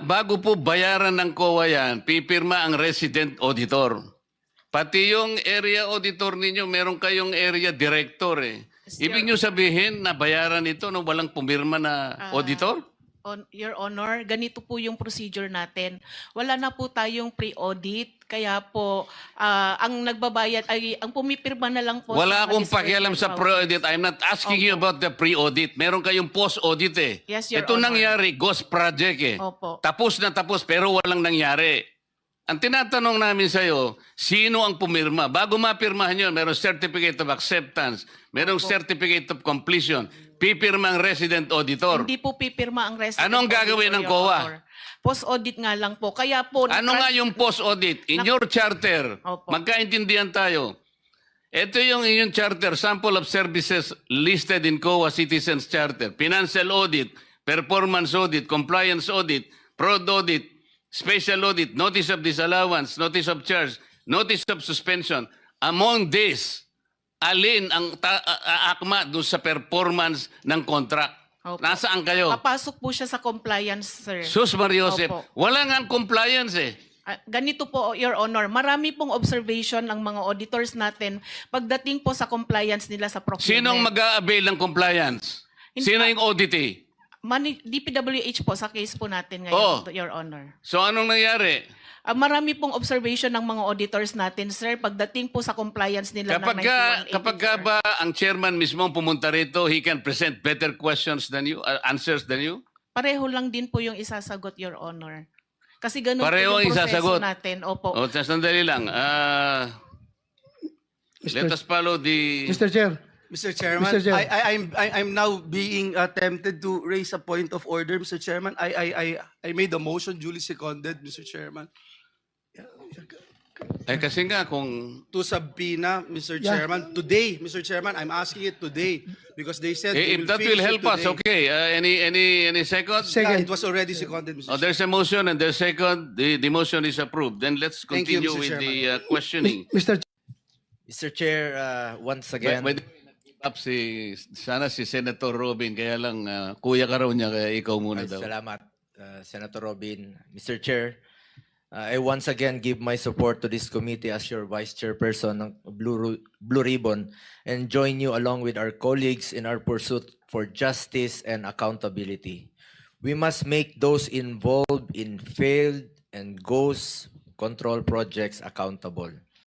bago po bayaran ng COA yan, pipirma ang resident auditor. Pati yung area auditor ninyo, meron kayong area director eh. Ibig nyo sabihin na bayaran ito nung walang pumirma na auditor? Your Honor, ganito po yung procedure natin. Wala na po tayong pre-audit, kaya po ang nagbabayad ay ang pumipirma na lang po. Wala akong pakialam sa pre-audit. I'm not asking you about the pre-audit. Meron kayong post-audit eh. Yes, Your Ito Honor. nangyari, ghost project eh. Opo. Tapos na tapos pero walang nangyari. Ang tinatanong namin sa'yo, sino ang pumirma? Bago mapirmahan yun, merong certificate of acceptance, merong certificate of completion, pipirma ang resident auditor. Hindi po pipirma ang resident Anong gagawin ng auditor, Your COA? Honor. Post-audit nga lang po. Kaya po... Ano nga yung post-audit? In your charter, Opo. magkaintindihan tayo. Ito yung inyong charter, sample of services listed in COA Citizens Charter. Financial audit, performance audit, compliance audit, fraud audit, special audit, notice of disallowance, notice of charge, notice of suspension. Among these, alin ang akma doon sa performance ng contract? Opo. Nasaan kayo? Papasok po siya sa compliance, sir. Sus Mariosep, Opo. wala nga ang compliance eh. Ganito po, Your Honor, marami pong observation ng mga auditors natin pagdating po sa compliance nila sa procurement. Sinong mag-a-avail ng compliance? Sino yung auditee? DPWH po sa case po natin Oh. ngayon, Your Honor. So anong nangyari? Marami pong observation ng mga auditors natin, sir, pagdating po sa compliance nila ng 9184. Kapag ba ang chairman mismo ang pumunta rito, he can present better questions than you, answers than you? Pareho lang din po yung isasagot, Your Honor. Kasi ganun Pareho po ang yung proseso isasagot? natin. Opo. O, sandali lang. Let us follow the... Mr. Chair, Mr. Chairman, Mr. Chair. I'm now being tempted to raise a point of order, Mr. Chairman. I made a motion duly seconded, Mr. Chairman, kasi nga kung... to subpoena, Mr. Yeah. Chairman, today, Mr. Chairman. I'm asking it today because they said they If will that finish will it help us, today. okay. Any second? Second. Yeah, it was already seconded, Mr. Oh, there's a motion and there's second. The motion is approved. Then let's Thank you, continue Mr. with Chairman. the questioning. Mr. Mr. Chair, once again, Pwede up sana si Senator Robin, kaya lang kuya ka raw niya, kaya ikaw muna ay, daw. salamat, Senator Robin. Mr. Chair, I once again give my support to this committee as your Vice Chairperson ng Blue Ribbon and join you along with our colleagues in our pursuit for justice and accountability. We must make those involved in failed and ghost control projects accountable.